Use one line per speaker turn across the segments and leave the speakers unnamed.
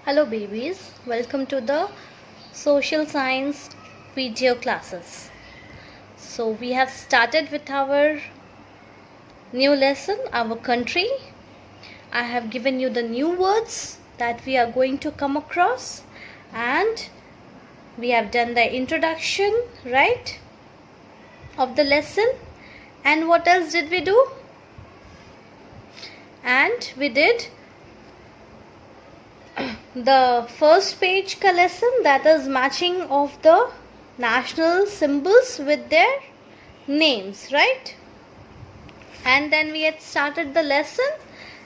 Hello babies, welcome to the social science video classes. So we have started with our new lesson, our country. I have given you the new words that we are going to come across, and we have done the introduction, right, of the lesson. And what else did we do? And we did the first page ka lesson, that is matching of the national symbols with their names, right? And then we had started the lesson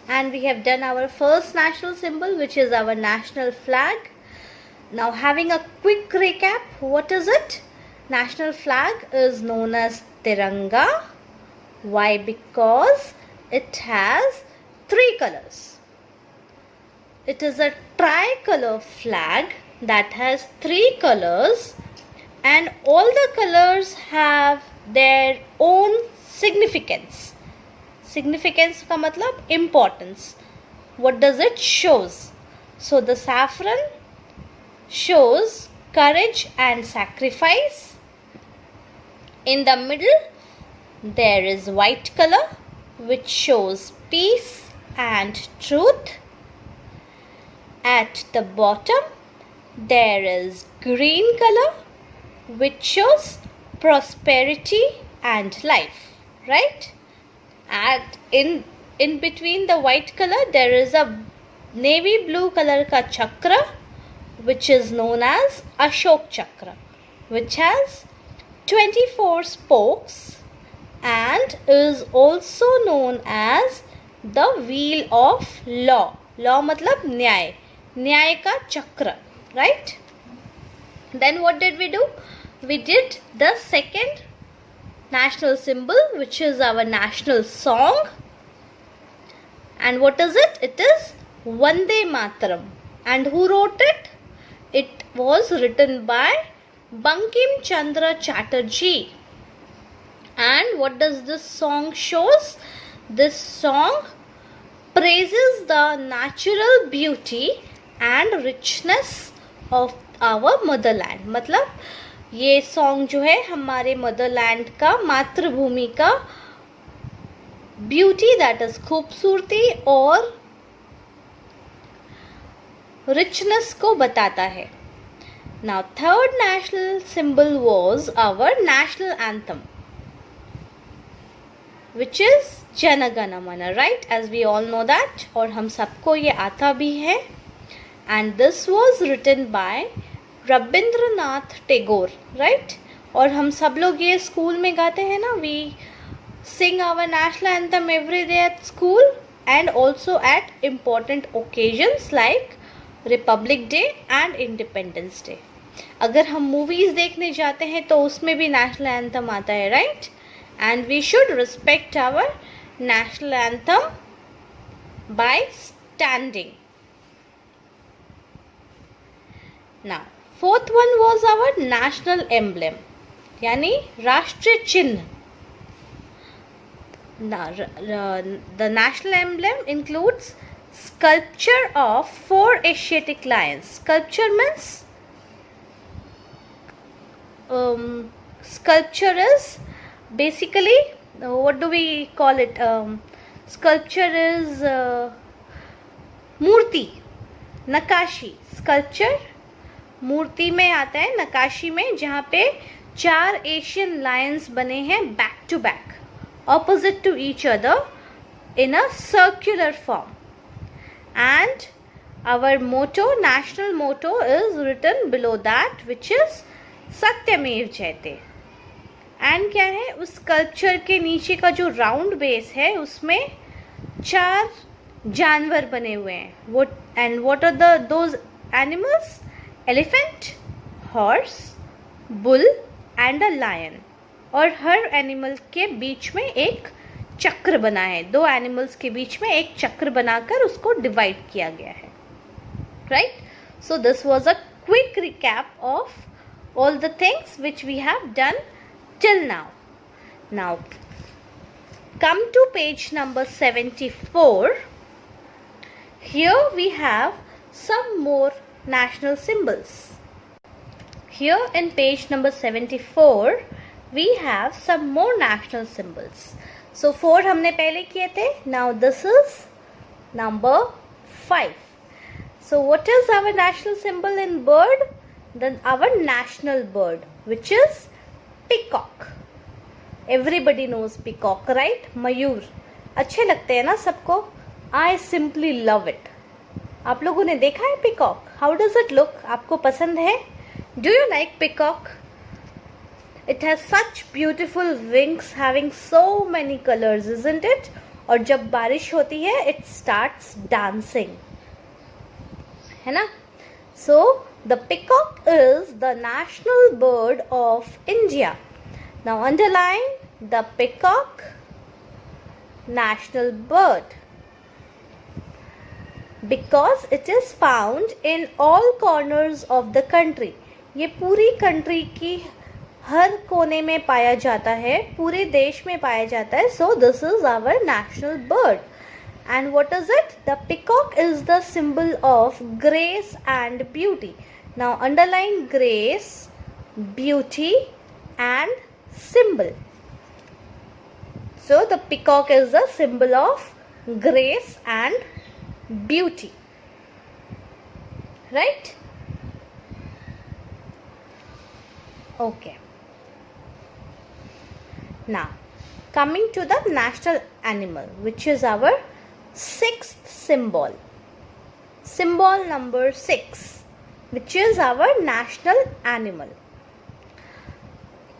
and we have done our first national symbol, which is our national flag. Now having a quick recap, what is it? National flag is known as Tiranga. Why? Because it has three colors. It is a tricolor flag that has three colors, and all the colors have their own significance. Significance का मतलब importance. What does it shows? So the saffron shows courage and sacrifice. In the middle there is white color which shows peace and truth. At the bottom there is green color which shows prosperity and life, right? And in between the white color there is a navy blue color ka chakra which is known as Ashok Chakra, which has 24 spokes and is also known as the wheel of law. Law matlab न्याय, न्याय का चक्र, right? Then what did we do? We did the second national symbol, which is our national song. And what is it? It is Vande Mataram. And who wrote it? It was written by Bankim Chandra Chatterjee. And what does this song shows? This song praises the natural beauty and richness of our motherland. मतलब ये song जो है हमारे Motherland का, मातृभूमि का beauty, that is खूबसूरती और रिचनेस को बताता है. Now third national symbol was our national anthem, which is Jana Gana मन, right? As we all know that, और हम सबको ये आता भी है. And this was written by Rabindranath Tagore, right? और हम सब लोग ये स्कूल में गाते हैं ना. We sing our national anthem every day at school and also at important occasions like Republic Day and Independence Day. अगर हम मूवीज देखने जाते हैं तो उसमें भी नेशनल एंथम आता है, right? And we should respect our national anthem by standing. Now, fourth one was our national emblem, यानी राष्ट्रीय चिन्ह. Now, the national emblem includes sculpture of 4 Asiatic lions. Sculpture means sculpture is basically, what do we call it? Sculpture is मूर्ति, नकाशी. Sculpture मूर्ति में आता है, नकाशी में, जहाँ पे 4 एशियन लायंस बने हैं back to back, opposite to each other in a circular form. And our motto, national motto, is written below that, which is सत्यमेव जयते. एंड क्या है, उस स्कल्पचर के नीचे का जो राउंड बेस है उसमें 4 जानवर बने हुए हैं. what are those animals? Elephant, horse, bull and a lion. और हर एनिमल के बीच में एक चक्र बना है. 2 एनिमल्स के बीच में एक चक्र बनाकर उसको डिवाइड किया गया है, right? So this was a quick recap of all the things which we have done till now. Now come to page number 74. Here we have some more national symbols. Here in page number 74 we have some more national symbols. So 4 हमने पहले किए थे. Now this is number 5. So what is our national symbol in bird? Then our national bird, which is peacock. Everybody knows peacock, right? मयूर अच्छे लगते हैं ना सबको. I simply love it. आप लोगों ने देखा है peacock? How does it look? आपको पसंद है? Do you like peacock? It has such beautiful wings having so many colors, isn't it? और जब बारिश होती है it starts dancing, है ना? So the peacock is the national bird of India. Now underline the peacock, national bird, because it is found in all corners of the country. ये पूरी country की हर कोने में पाया जाता है, पूरे देश में पाया जाता है. So this is our national bird. And what is it? The peacock is the symbol of grace and beauty. Now underline grace, beauty and symbol. So the peacock is the symbol of grace and beauty. Right? Okay. Now coming to the national animal, which is our 6th symbol. Symbol number 6, which is our national animal.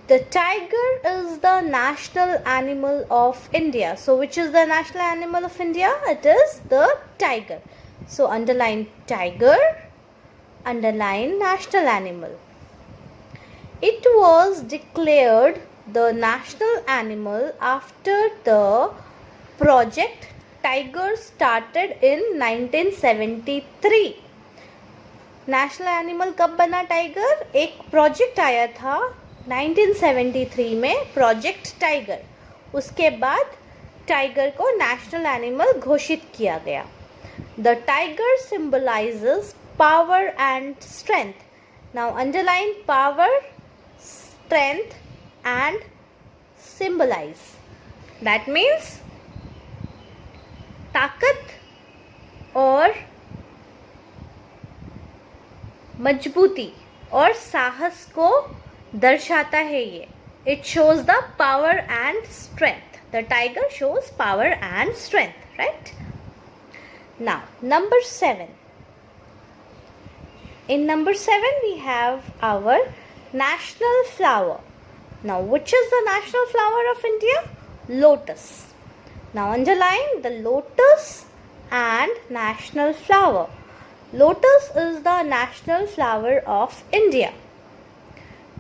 The tiger is the national animal of India. So which is the national animal of India? It is the tiger. So underline tiger, underline national animal. It was declared the national animal after the Project Tiger started in 1973. National animal कब बना tiger? एक project आया था 1973 में, project tiger. उसके बाद tiger को national animal घोषित किया गया. The tiger symbolizes power and strength. Now underline power, strength and symbolize. That means ताकत और मजबूती और साहस को दर्शाता है ये. It shows the power and strength. The tiger shows power and strength, right? Now number 7. In number 7 we have our national flower. Now which is the national flower of India? Lotus. Now underline the lotus and national flower. Lotus is the national flower of India.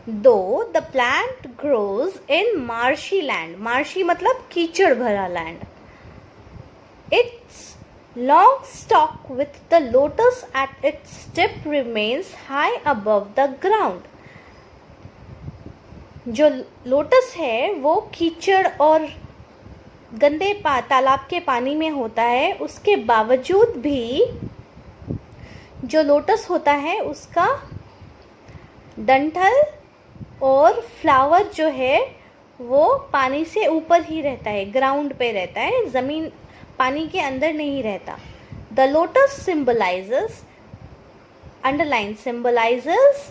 Though the plant grows in marshy land. Marshy मतलब कीचड़ भरा land. Its long stalk with the lotus at its tip remains high above the ground. जो lotus है वो कीचड़ और गंदे तालाब के पानी में होता है. उसके बावजूद भी जो लोटस होता है उसका डंठल और फ्लावर जो है वो पानी से ऊपर ही रहता है, ग्राउंड पे रहता है, ज़मीन पानी के अंदर नहीं रहता. The lotus symbolizes, underline, symbolizes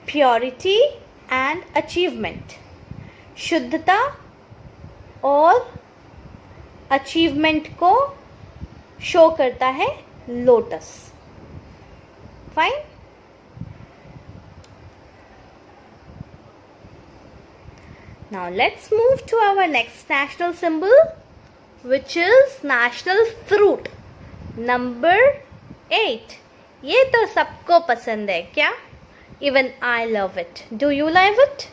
purity and achievement. शुद्धता और अचीवमेंट को शो करता है lotus. Fine. Now let's move to our next national symbol, which is national fruit. Number 8. ये तो सबको पसंद है क्या? Even I love it. Do you love it?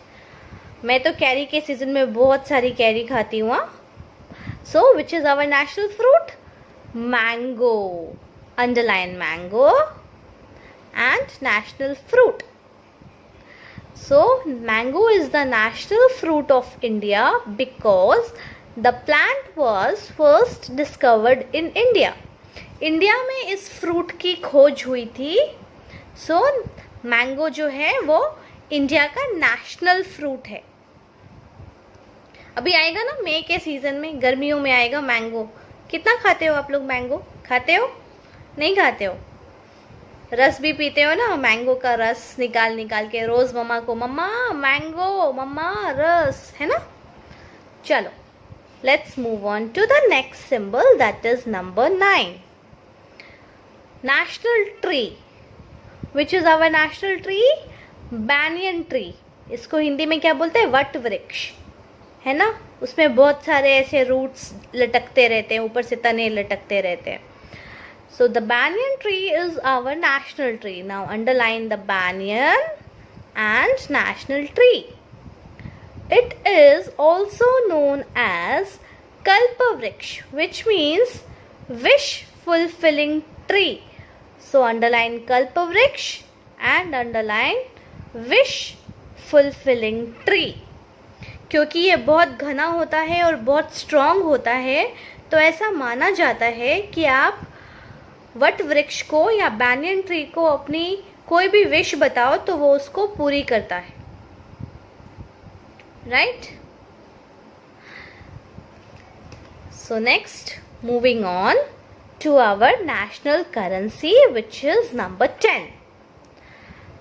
मैं तो कैरी के सीजन में बहुत सारी कैरी खाती हूँ. So which is our national fruit? Mango. Underline mango and national fruit. So mango is the national fruit of India because the plant was first discovered in India. India में इस fruit की खोज हुई थी। सो mango जो है वो India का नेशनल फ्रूट है। अभी आएगा ना मई के सीज़न में, गर्मियों में आएगा मैंगो। कितना खाते हो आप लोग मैंगो? खाते हो? नहीं खाते हो? रस भी पीते हो ना, मैंगो का रस निकाल निकाल के रोज़ मम्मा को, मम्मा मैंगो, मम्मा रस, है ना? चलो, let's move on to the next symbol, that is number 9. National tree. Which is our national tree? Banyan tree. इसको हिंदी में क्या बोलते हैं? वट वृक्ष, है ना? उसमें बहुत सारे ऐसे रूट्स लटकते रहते हैं, ऊपर से तने लटकते रहते हैं. So the banyan tree is our national tree. Now underline the banyan and national tree. It is also known as Kalpavriksha, which means wish fulfilling tree. So underline Kalpavriksha and underline wish fulfilling tree. क्योंकि ये बहुत घना होता है और बहुत strong होता है, तो ऐसा माना जाता है कि आप वट वृक्ष को या बैनियन ट्री को अपनी कोई भी विश बताओ तो वो उसको पूरी करता है, right? So next, moving on to our national currency, which is number 10.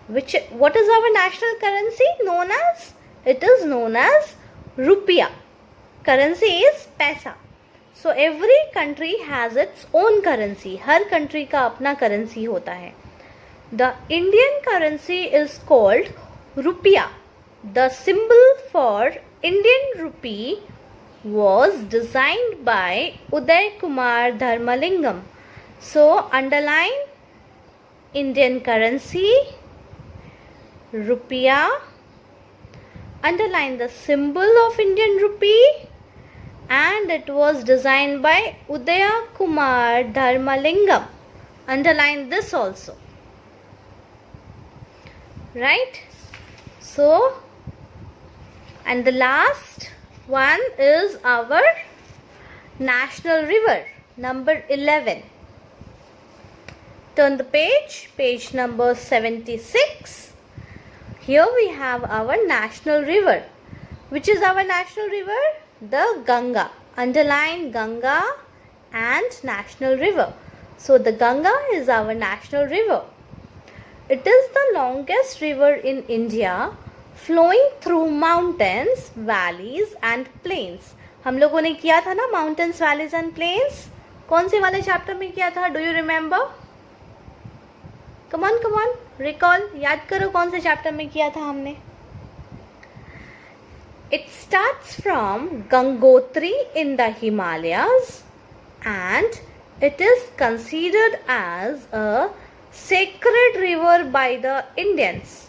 What is our national currency known as? It is known as rupiah. Currency is पैसा. So every country has its own currency. Her country का अपना currency होता है. The Indian currency is called rupiah. The symbol for Indian rupee was designed by Uday Kumar Dharmalingam. So underline Indian currency, rupiah, underline the symbol of Indian rupee, and it was designed by Uday Kumar Dharmalingam. Underline this also, right? So, and the last one is our national river, number 11. Turn the page, page number 76. Here we have our national river. Which is our national river? The Ganga. Underline Ganga and national river. So the Ganga is our national river. It is the longest river in India, flowing through mountains, valleys and plains. हम लोगों ने किया था ना mountains, valleys and plains. कौन से वाले chapter में किया था? Do you remember? Come on, recall. याद करो कौन से चैप्टर में किया था हमने. It starts from Gangotri in the Himalayas and it is considered as a sacred river by the Indians.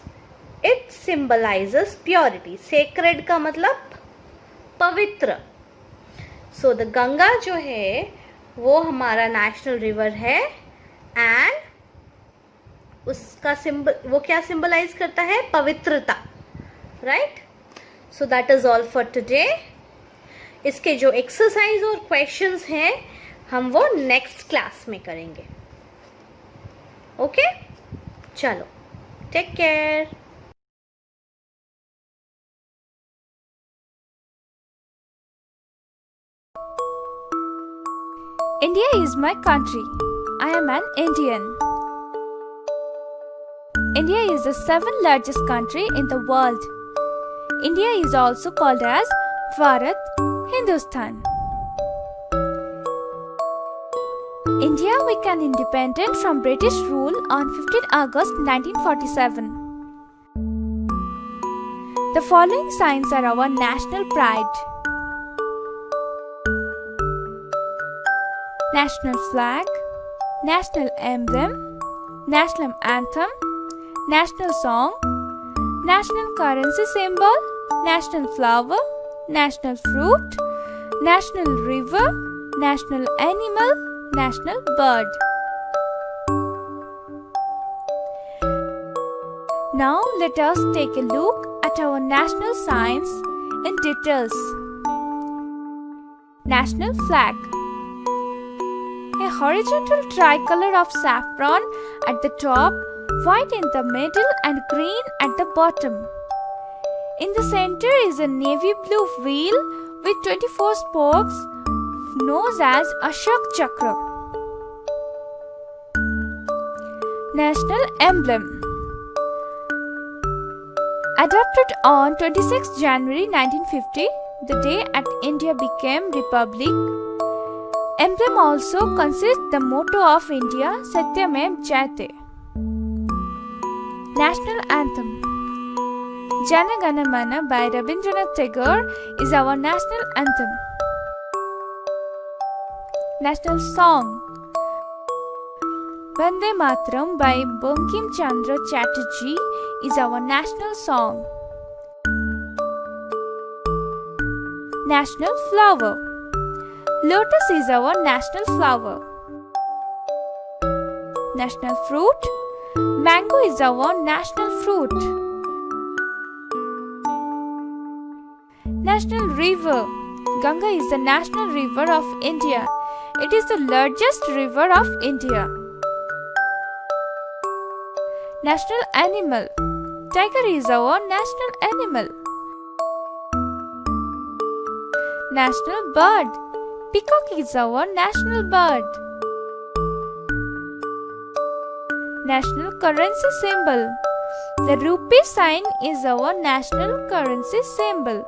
It symbolizes purity. Sacred का मतलब पवित्र. So the गंगा जो है वो हमारा नेशनल रिवर है एंड उसका सिंबल, वो क्या सिंबलाइज करता है? पवित्रता, right? So that is all for today. इसके जो एक्सरसाइज और क्वेश्चंस हैं हम वो नेक्स्ट क्लास में करेंगे. ओके, चलो, take care.
India is my country. I am an Indian. India is the 7th largest country in the world. India is also called as Bharat, Hindustan. India became independent from British rule on 15 August 1947. The following signs are our national pride: national flag, national emblem, national anthem, national song, national currency symbol, national flower, national fruit, national river, national animal, national bird. Now let us take a look at our national signs in details. National flag. A a horizontal tricolor of saffron at the top, white in the middle, and green at the bottom. In the center is a navy blue wheel with 24 spokes, known as Ashok Chakra. National emblem. Adopted on 26 January 1950, the day at India became republic, emblem also consists the motto of India, Satyamev Jayate. National anthem. Jana Gana Mana by Rabindranath Tagore is our national anthem. National song. Vande Mataram by Bankim Chandra Chatterjee is our national song. National flower. Lotus is our national flower. National fruit. Mango is our national fruit. National river. Ganga is the national river of India. It is the largest river of India. National animal. Tiger is our national animal. National bird. Peacock is our national bird. National currency symbol. The rupee sign is our national currency symbol.